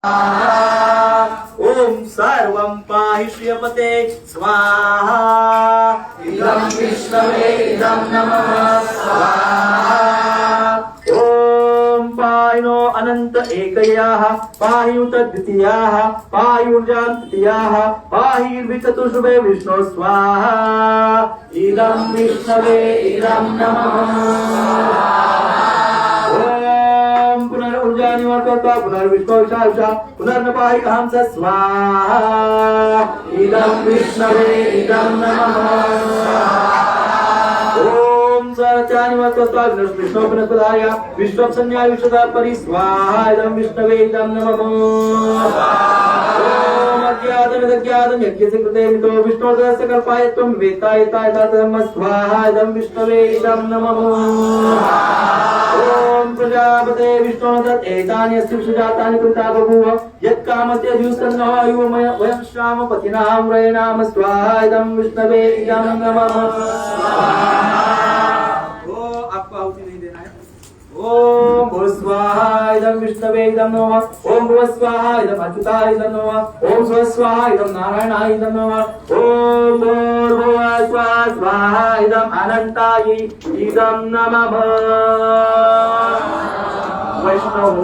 ओम सर्वं पाहि श्रियपते स्वाहा। इदं विष्णवे इदं नमः स्वाहा। ओम पाहिनो अनंत एकयाः पाहि उत द्वितीयाः पाहि ऊर्जां तृतीयाः पाहि विचतुष्वे विष्णु स्वाहा। इदं विष्णवे इदं नमः ओम पुनर्ऊर्जा निवर्तता पुनर्विष्णु शाशा पुनर्नपाहि अहं स स्वाहा। इदं विष्णवे इदं नमः ओम सर्वत्यानि वर्तता विष्णु पुनर्पदाय विश्वं संज्ञा विश्वदा परि स्वाहा। इदं विष्णवे इदं नमः। ओम अज्ञातमिदज्ञातं यज्ञस्य कृते मितो विष्णोर्दस्य कल्पाय त्वं वेत्तायताय तदम स्वाहा। इदं विष्णवे इदं नमः। ओम प्रजापते विष्णुर्दत् एतानि अस्य विषजातानि कृता बभूव यत्कामस्य द्युस्तन्नो वयं श्यामपतिनां व्रयणाम स्वाहा। इदं विष्णवे इदं नमः। आपको आहुति नहीं देना है। ओम भुव स्वाहा इदं विष्णवे इदं नमः। ओम भुव स्वाहा इदं अच्युताय इदं नमः। ओम स्व स्वाहा इदं नारायणाय इदं नमः। ओम भूर्भुव स्वः स्वाहा इदं अनंताय इदं नमः। वैष्णव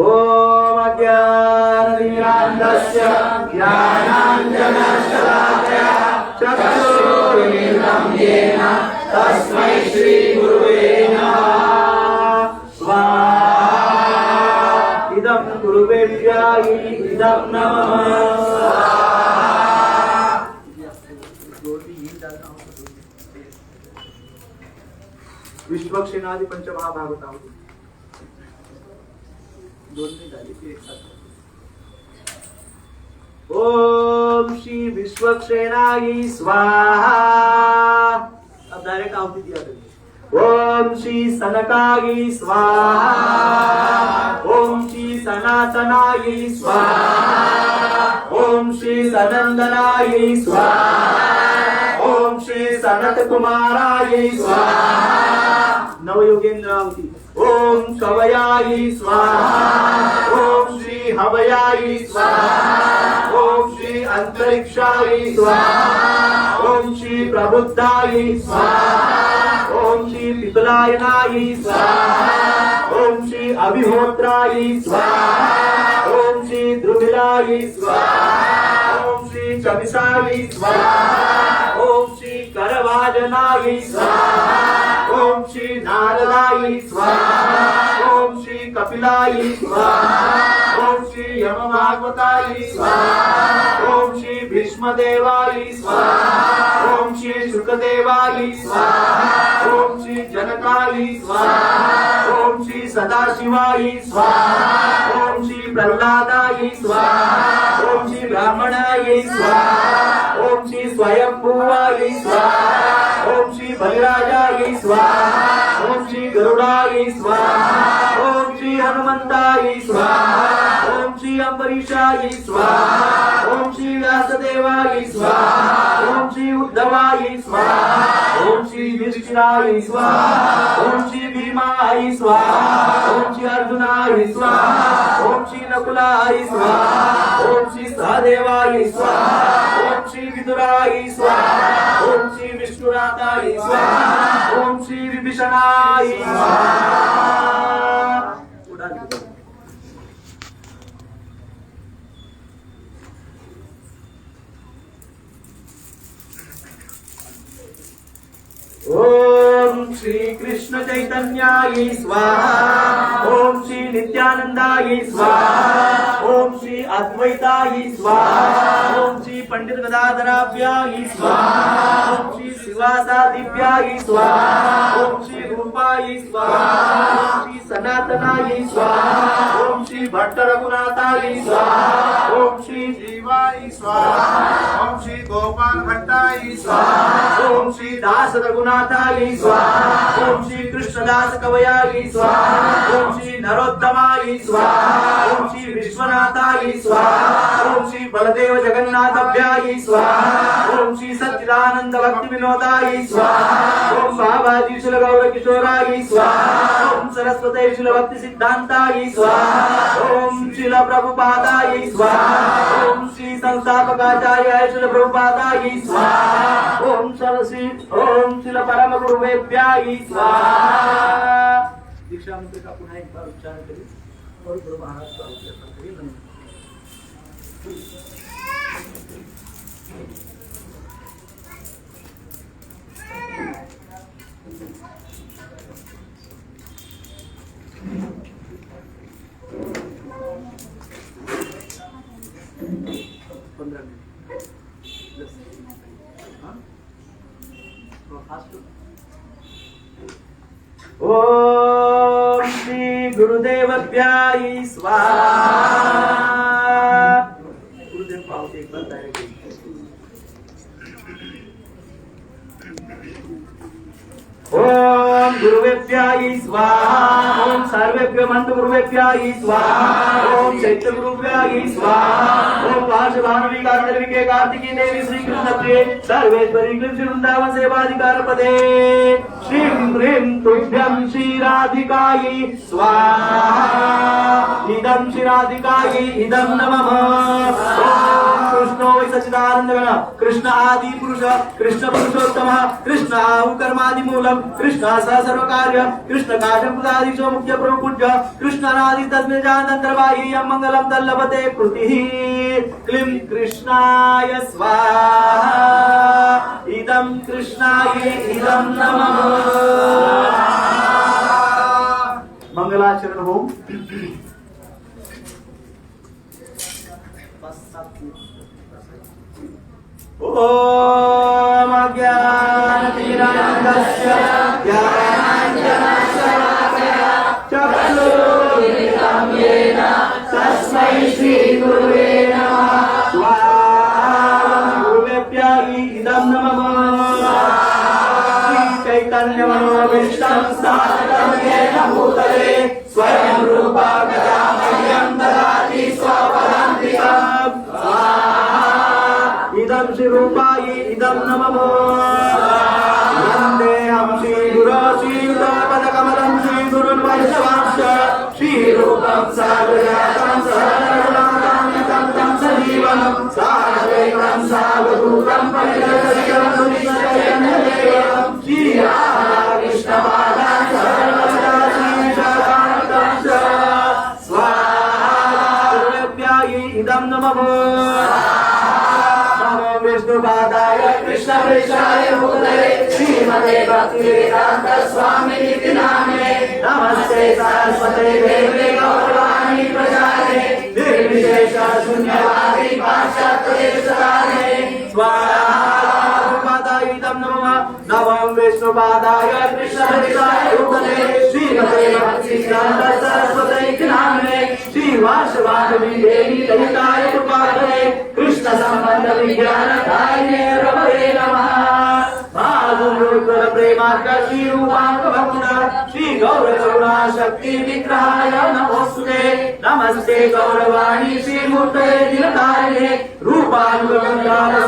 ओम अज्ञानतिमिरान्धस्य ज्ञानाञ्जनशलाकया चक्षुरुन्मीलितं येन तस्मै श्री गुरुवे नमः। स्वाहा इदं गुरुवेभ्याय इदं नमः। विश्वक्षेणादि पंचमहाभागवतावती दोन्ही झाली की एक साथ। ओम श्री विश्वक्षेणाय स्वाहा। अब डायरेक्ट आहुति दिया करिए। ओम श्री सनकाय स्वाहा। ओम श्री सनातनाय स्वाहा। ओम श्री सनंदनाय स्वाहा। ओम श्री सनत कुमाराय स्वाहा। नवयोगेंद्र आहुति। ओम कवयाय स्वाहा। ओम श्री हवयाय स्वाहा। ओम श्री अंतरिक्षाय स्वाहा। ओम श्री प्रबुद्धाय स्वाहा। ओम श्री पितुलायनाय स्वाहा। ओम श्री अभिहोत्राय स्वाहा। ओम श्री द्रुमिलाय स्वाहा। ओम श्री चमिसाय स्वाहा। ओम श्री करवाजनाय स्वाहा। ओम श्री नारदाय स्वाहा। ओम श्री कपिलाय स्वाहा। ओम श्री यमभागवताय स्वाहा। ओम श्री भीष्मदेवाय स्वाहा। ओम श्री शुकदेवाय स्वाहा। ओम श्री जनकाय स्वाहा। ओम श्री सदाशिवाय स्वाहा। ओम श्री प्रह्लादाय स्वाहा। ओम श्री ब्राह्मणाय स्वाहा। ओम श्री स्वयंभुवाय स्वाहा। ओम श्री बलिराजाय स्वाहा। ओम श्री गरुडाय स्वाहा। ओम श्री हनुमंताय स्वाहा। ओम श्री अम्बरीशाय स्वाहा। ओम श्री व्यासदेवाय स्वाहा। ओम श्री उद्धवाय स्वाहा। ओम श्री युधिष्ठिराय स्वाहा। ओम श्री भीमाय स्वाहा। ओम श्री अर्जुनाय स्वाहा। ओम श्री नकुलाय स्वाहा। ओम श्री सहदेवाय स्वाहा। ओम श्री विदुराय स्वाहा। ओम श्री विष्णुनाथाय स्वाहा। ओम श्री विभीषणाय स्वाहा। ओम श्री कृष्ण चैतन्याय स्वाहा। ओम श्री नित्यानंदाय स्वाहा। ओम श्री अद्वैताय स्वाहा। ओम श्री पंडित गदाधराभ्याय स्वाहा। ओम श्री शिवासादिभ्याय स्वाहा। ओम श्री रूपाय स्वाहा। ओम श्री सनातनाय स्वाहा। ओम श्री भट्ट रघुनाथाय स्वाहा। ओम श्री जीवाय स्वाहा। ओम श्री गोपाल भट्टाय स्वाहा। ओम श्री दास रघुनाथाय स्वाहा। ओम श्री कृष्णदास कवयाय स्वाहा। ओम श्री नरोत्तमाय स्वाहा। ओम श्री विश्वनाथाय स्वाहा। ओम ओम श्री बलदेव जगन्नाथभ्याय स्वाहा ओम श्री सच्चिदानंद भक्ति विनोदाय स्वाहा ओम बाबाजी श्री गौर किशोराय स्वाहा ओम सरस्वती श्री भक्ति सिद्धांताय स्वाहा ओम श्री प्रभुपादाय स्वाहा ओम श्री संस्थापकाचार्याय श्री प्रभुपादाय स्वाहा ओम श्री परम गुरुवेभ्याय स्वाहा। दीक्षा मंत्र का पुनः एक बार उच्चारण करें और गुरु महाराज का उच्चारण करें। ओम श्री गुरुदेवभ्याय स्वाहा। गुरुदेव को आओ एक बार डायरेक्ट। ओम गुरुवेभ्याय स्वाहा ओम सर्वेभ्यो मंत्र गुरुवेभ्याय स्वाहा ओम चैत्र गुरुभ्याय स्वाहा ओम पार्श्वभानुवी कार्तिके कार्तिकी देवी श्री कृष्ण प्रिय सर्वेश्वरी कृष्ण वृंदावन सेवाधिकार पदे श्रीं ह्रीं तुभ्यं श्री राधिकायै स्वाहा इदं श्री राधिकायै इदं नमः। कृष्णो वै सच्चिदानंद गण कृष्ण आदि पुरुष कृष्ण पुरुषोत्तम कृष्ण आहु कर्मादि मूलम कृष्ण सह सर्व कार्य कृष्ण काशं पुदादिशो मुख्य प्रभु पूज्य कृष्ण नादि तस्मै जानन्तर्बाह्यं मंगलम तल्लभते कृतिः क्लीं कृष्णाय स्वाहा इदं कृष्णाय इदं नमः। मंगलाचरण होम। ओम अज्ञानतिमिरान्धस्य ज्ञानाञ्जनशलाकया चक्षुरुन्मिलितं येन तस्मै श्रीगुरुवे नमः। स्वाहा गुरुवेभ्याय इदं नमः। श्रीचैतन्यमनोभीष्टं स्थापितं येन भूतले स्वयं रूपा कदा मह्यं ददाति स्वपदान्तिकम्। इदं श्री रूपाय इदं नमः। वन्देऽहं श्रीगुरो श्रीयुतपदकमलं श्रीगुरुर्वैष्णवांश्च श्रीरूपं साग्रजातं सहगणनाथं तं सजीवं साद्वैतं सावधूतं परिदर्शयं नित्यचैतन्यदेवं श्रीराधाकृष्णपादान् सर्वदा श्रीशाखान्वितं च। स्वाहा गुरुभ्याय इदं नमः। विष्णुपादाय कृष्णप्रेष्ठाय भूतले श्रीमते भक्तिवेदान्त स्वामिनिति नामे नमस्ते सरस्वते देवे गौरवाणी प्रचारे निर्विशेष शून्यवादी पाश्चात्यदेशतारे। स्वाहा इदं नमः। नमः विष्णुपादाय कृष्णप्रेष्ठाय भूतले श्रीमते भक्तिवेदान्त सरस्वते नामे श्रीवासवासवी देवी ललिताय कृपाकरे कृष्ण संबंध विज्ञान दायिने रमणे नमः। भागुरुद्र प्रेमार्क श्री रूपांक भक्त श्री गौर करुणा शक्ति विग्रहाय नमोस्तुते। नमस्ते गौरवाणी श्री मूर्ते दिलधारिणे रूपांक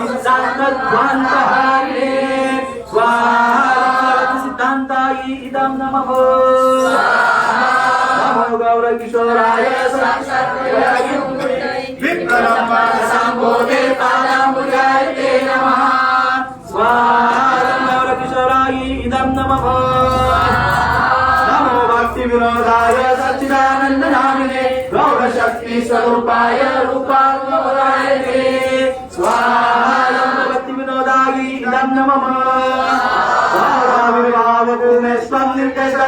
सिद्धांत ध्वान्तहारिणे। स्वाहा सिद्धांताय इदं नमः। नमो गौर किशोराय विक्रम संबोधे पादाम्बुजाय ते नमः। स्वाहा गौर किशोराय इदं नमः। नमो भक्ति विनोदाय सच्चिदानंद नामिने गौर शक्ति स्वरूपाय रूपाय ते। स्वाहा गौर भक्ति विनोदाय इदं नमः।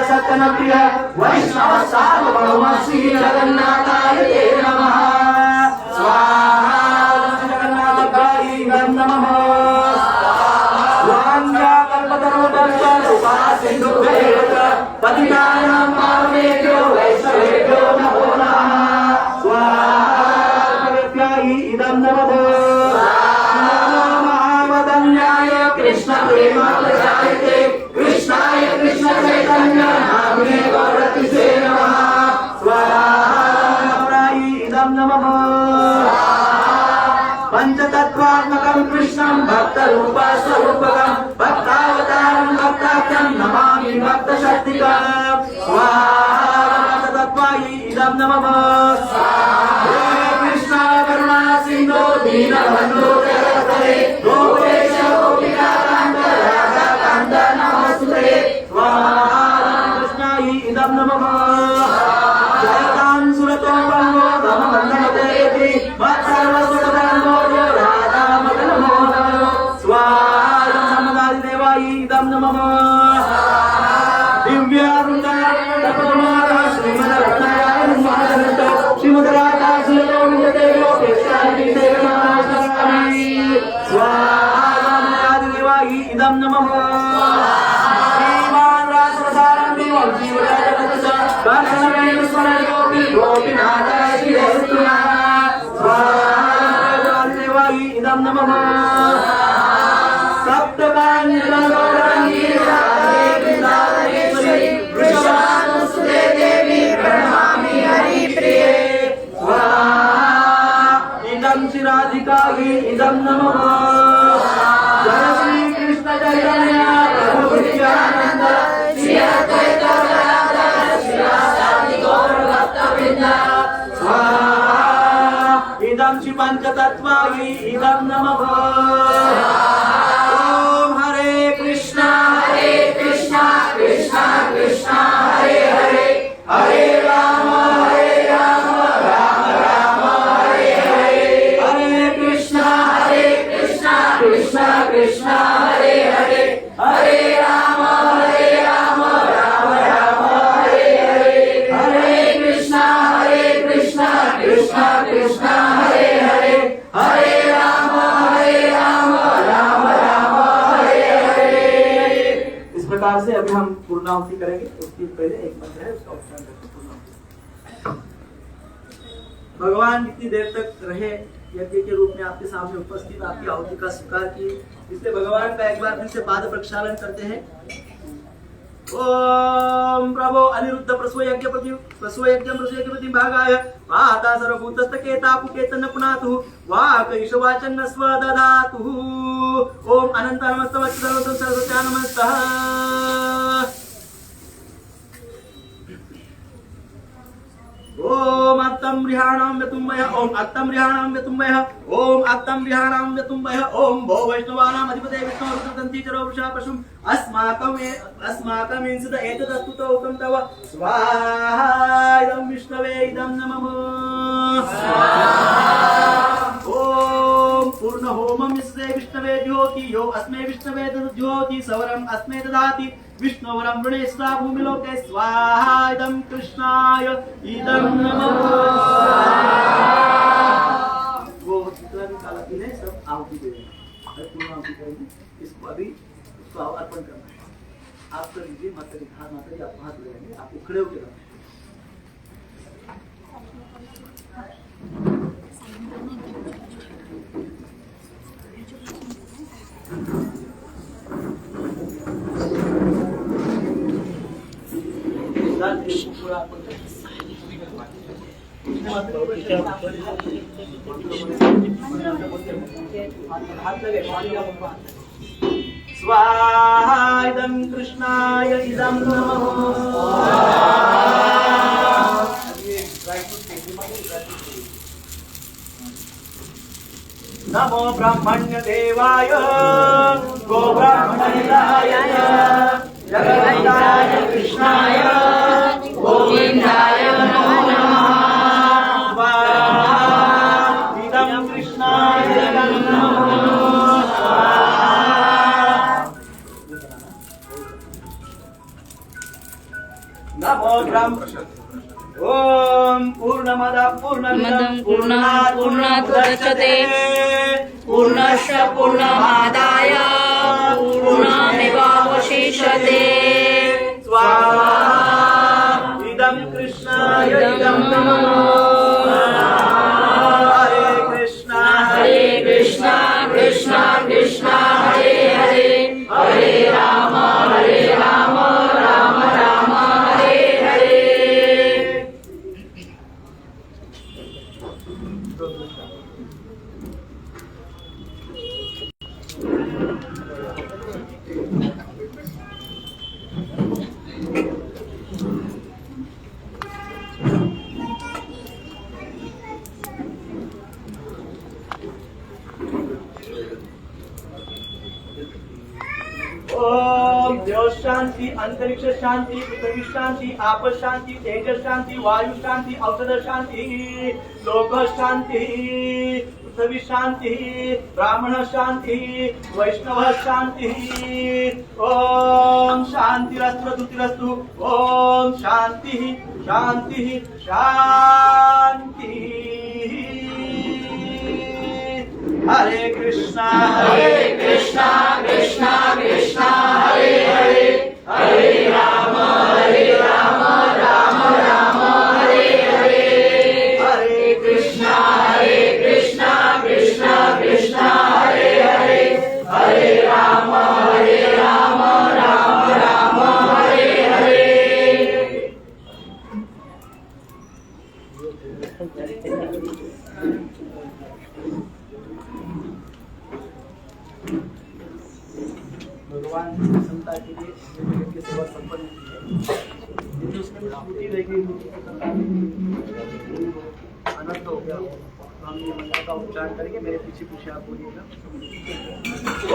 सत्यनप्रिय वैष्णव सार्वभौम श्री जगन्नाथाय ते नमः। स्वाहा जगन्नाथाय इदं नमः। वाञ्छाकल्पतरुभ्यश्च कृपासिन्धुभ्यश्च पतितानां पावनेभ्यो वैष्णवेभ्यो नमो नमः। स्वाहा इदं नमः। महावदन्याय कृष्ण प्रेमालयायते कृष्णाय कृष्ण चैतन्य नामिने गौरतिसे नमः। स्वाहा इदं नमः। पंचतत्त्वात्मकं कृष्णं भक्तरूपस्वरूपकं भक्तावतारं भक्ताख्यं नमामि भक्तशक्तिकं स्वाहा पंचतत्त्वायै इदं नमः हे कृष्ण करुणा सिन्धो दीनबन्धो जगत्पते गोपेश गोपिकान्त राधाकान्त नमस्ते स्वाहा कृष्णायै इदं नमः जयतां सुरतो ब्रह्मो धममन्दमतेति मत्सर्वसुखधर्मो राधा मदनमो स्वाहा समगादिदेवायै इदं नमः दिव्यारुणारुणतपमानः श्रीमद्रत्नाय महारतो श्रीमद्राधा सुरतो विजयदेवो केशादि देवनामस्मि स्वाहा समगादिदेवायै इदं नमः श्रीमान रासरसारं देवं जीवजगतस्य कर्णवेणु स्वरयोगी गोपीनाथ श्रीहरिः स्वाहा देवायै इदं नमः सप्तकाञ्चनगौराङ्गी राधे वृन्दावनेश्वरी वृषभानुसुते देवी प्रणमामि हरिप्रिये स्वाहा इदं श्रीराधिकायै इदं नमः जय श्री कृष्ण चैतन्य प्रभु नित्यानन्द श्री अद्वैत गदाधर श्रीवासादि गौर भक्तवृन्द स्वाहा इदं श्री पंचतत्त्वायै इदं नमः ओम हरे कृष्णा कृष्णा कृष्णा हरे हरे हरे राम राम राम हरे हरे हरे कृष्णा कृष्णा कृष्णा हरे हरे हरे राम राम राम हरे हरे हरे कृष्णा कृष्णा कृष्णा हरे हरे हरे राम राम राम हरे हरे। इस प्रकार से अभी हम पूर्णाहुति करेंगे। उसके पहले एक मंत्र है, उसका उच्चारण करके पूर्णाहुति। भगवान जितनी देर तक रहे यज्ञ के रूप में आपके सामने उपस्थित, आपकी आहुति का स्वीकार किए, इसलिए भगवान का एक बार फिर से पाद प्रक्षालन करते हैं। ओम प्रभो अनिरुद्ध प्रसवयज्ञ भागाय वाता सर्वभूतस्तकेता पुकेतन पुनातु वाकैशवाचन्न स्वदधातु ओम अनंत नमस्तवच्च सर्वस्य नमस्तः। ओम अत्तं रिहाणां व्यतुम्बय ओम अत्तं रिहाणां व्यतुम्बय ओम अत्तं रिहाणां व्यतुम्बय ओम भो वैष्णवानां अधिपते विष्णु रुद्रतन्ति चरो वृषा पशुम् अस्माकं इंसद एतदस्तु तौतं तव स्वाहा इदं विष्णवे इदं नमः ओम पूर्ण होमं यस्ते विष्णवे ज्योति यो अस्मै विष्णवे ज्योति सवरम् अस्मै ददाति विष्णुवरं वृणेस्वा भूमिलोके स्वाहा इदं कृष्णाय इदं नमः। वो जितना भी काला तिल है सब आहुति दे देंगे, पूर्ण आहुति करेंगे। इसको अभी इसको अर्पण करना है। आप कर लीजिए, माता जी आपको हाथ लगाएंगे, आपको खड़े होकर करना है। स्वाहा इदं कृष्णाय इदं नमः। नमो ब्रह्मण्य देवाय गो ब्राह्मणहिताय जगन्नाथाय कृष्णाय गोविन्दाय नमो नमः। स्वाहा इदं कृष्णाय इदं नमः। नमो ब्रह्म ओम पूर्णमदः पूर्णमिदं पूर्णात् पूर्णमुदच्यते पूर्णस्य पूर्णमादाय पूर्णमेवावशिष्यते। स्वाहा इदं कृष्णाय इदं नमः। हरे कृष्णा कृष्णा कृष्णा हरे हरे हरे राम राम राम हरे हरे। ओम देव शांति, अंतरिक्ष शांति, पृथ्वी शांति, आप शांति, तेज शांति, वायु शांति, औषध शांति, लोक शांति, पृथ्वी शांति, ब्राह्मण शांति, वैष्णव शांति। ओम शांतिरस्तु तुतिरस्तु। ओम शांति शांति शांति। हरे कृष्णा कृष्णा कृष्णा हरे हरे, हरे राम राम राम हरे हरे। हरे कृष्णा कृष्णा कृष्णा हरे हरे, हरे राम राम राम हरे हरे। भगवान की प्रसन्नता के लिए जगत की सेवा संपन्न की है। यदि उसने स्मृति देखी आनंद हो गया हो तो हम ये मंत्र का उच्चारण करेंगे। मेरे पीछे पीछे आप बोलिएगा।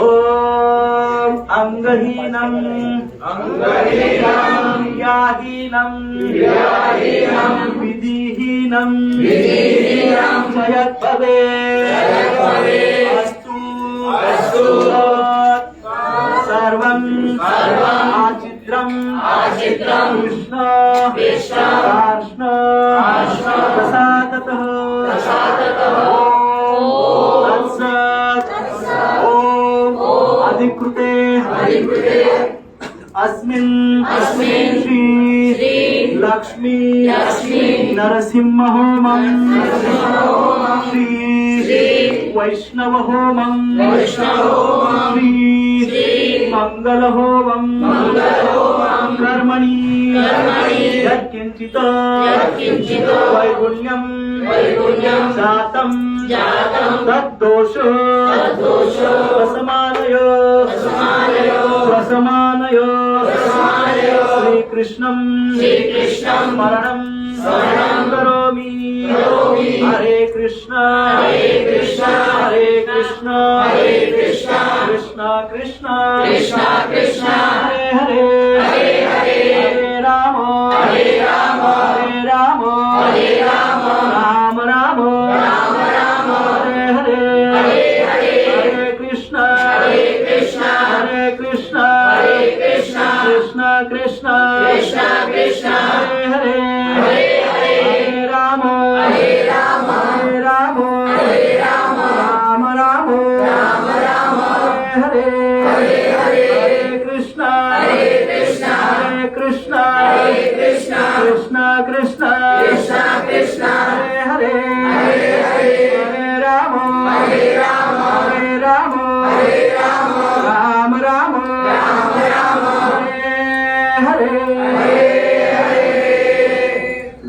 ओम अंगहीनम क्रियाहीनम विधिहीनम जयत् भवेत्। अस्तु सर्वं आचित्रं कृष्ण कृष्ण प्रसादतः ओम अधिकृते अस्मिन् श्री लक्ष्मी नरसिंह होमं श्री वैष्णव होमं श्री मंगल होमं कर्मणि यत्किंचित् वैगुण्यं जातं तद्दोष प्रशमानय श्रीकृष्णं स्मरणं करोमि। हरे कृष्ण कृष्ण कृष्ण हरे हरे, हरे राम राम राम हरे हरे। हरे कृष्ण कृष्ण कृष्ण हरे हरे, हरे राम राम हरे हरे। हरे कृष्ण कृष्ण कृष्ण हरे हरे, हरे राम राम हरे हरे।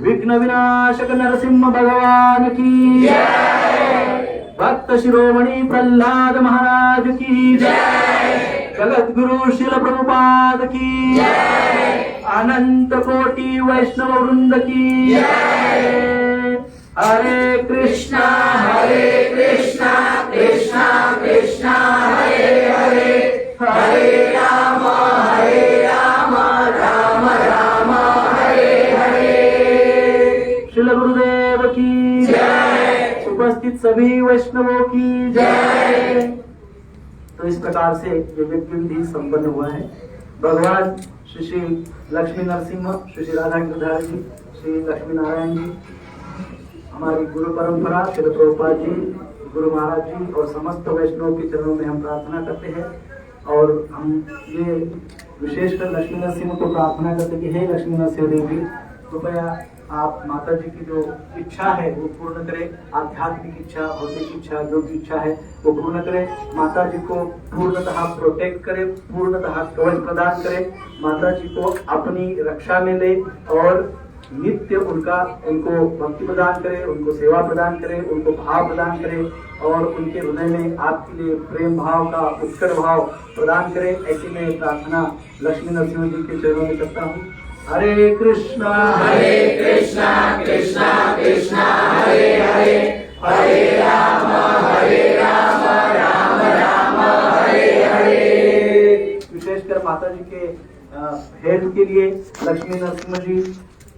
विघ्न विनाशक नरसिंह भगवान की जय। भक्त शिरोमणि प्रहलाद महाराज की जय। जगत गुरु शिल प्रभुपाद की जय। अनंत कोटि वैष्णव वृंद की जय। हरे कृष्णा कृष्णा कृष्णा हरे हरे, हरे राम राम हरे हरे। श्रील गुरुदेव की जय। उपस्थित सभी वैष्णवों की जय। तो इस प्रकार से ये यज्ञ विधि संपन्न हुआ है। भगवान श्री श्री लक्ष्मी नरसिंह, श्री श्री राधा गिरधारी जी, श्री लक्ष्मी नारायण जी, हमारी गुरु परंपरा श्री प्रभुपाद जी, गुरु महाराज जी और समस्त वैष्णव के चरणों में हम प्रार्थना करते हैं। और हम ये विशेषकर लक्ष्मी नरसिंह को प्रार्थना करते कि हे लक्ष्मी नरसिंह देवी, कृपया आप माता जी की जो इच्छा है वो पूर्ण करें। आध्यात्मिक इच्छा, भौतिक इच्छा, जो भी इच्छा है वो पूर्ण करें। माता जी को पूर्णतः प्रोटेक्ट करें, पूर्णतः कवच प्रदान करें। माता जी को अपनी रक्षा में ले और नित्य उनको भक्ति प्रदान करे, उनको सेवा प्रदान करे, उनको भाव प्रदान करे और उनके हृदय में आपके लिए प्रेम भाव का उत्कट भाव प्रदान करे। ऐसी मैं प्रार्थना लक्ष्मी नरसिंह जी के चरणों में करता हूँ। हरे कृष्णा कृष्णा कृष्णा हरे हरे, हरे राम राम हरे हरे। विशेषकर माता जी के लक्ष्मी नरसिंह जी,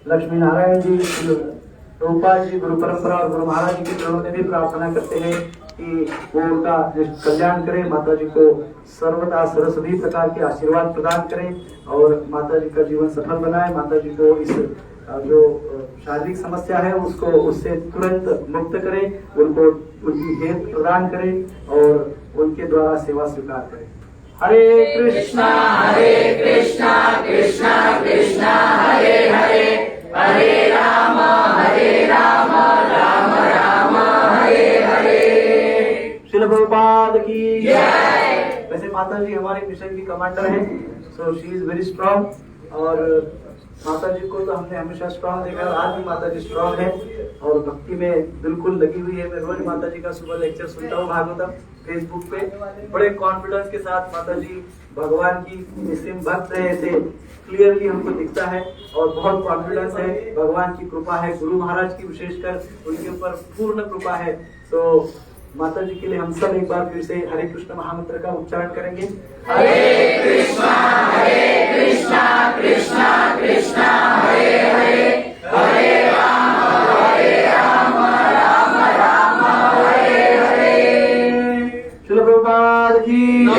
लक्ष्मी नारायण जी, रूपा जी, गुरु परंपरा और गुरु महाराज जी के चरणों में भी प्रार्थना करते हैं कि वो उनका कल्याण करे, माता जी को सर्वदा सभी प्रकार के आशीर्वाद प्रदान करें और माता जी का जीवन सफल बनाए। माता जी को इस जो शारीरिक समस्या है उसको उससे तुरंत मुक्त करें, उनको उनकी हेल्प प्रदान करें और उनके द्वारा सेवा स्वीकार करें। हरे कृष्णा कृष्णा कृष्णा हरे हरे, हरे राम राम राम हरे हरे। श्रील प्रभुपाद की जय। वैसे माता जी हमारे मिशन की कमांडर है, so she is very strong और माता जी को तो हमने हमेशा स्ट्रॉन्ग देखा, आज भी माता जी स्ट्रॉन्ग है और भक्ति में बिल्कुल लगी हुई है। मैं रोज माता जी का सुबह लेक्चर सुनता हूँ भागवतम फेसबुक पे, बड़े कॉन्फिडेंस के साथ माता जी भगवान की निस्सिम भक्त है, ऐसे क्लियरली हमको दिखता है और बहुत कॉन्फिडेंस है। भगवान की कृपा है, गुरु महाराज की विशेषकर उनके ऊपर पूर्ण कृपा है। तो माता जी के लिए हम सब एक बार फिर से हरे कृष्ण महामंत्र का उच्चारण करेंगे। हरे कृष्णा कृष्णा कृष्णा हरे हरे, हरे राम राम राम हरे हरे। श्रील प्रभुपाद की जय।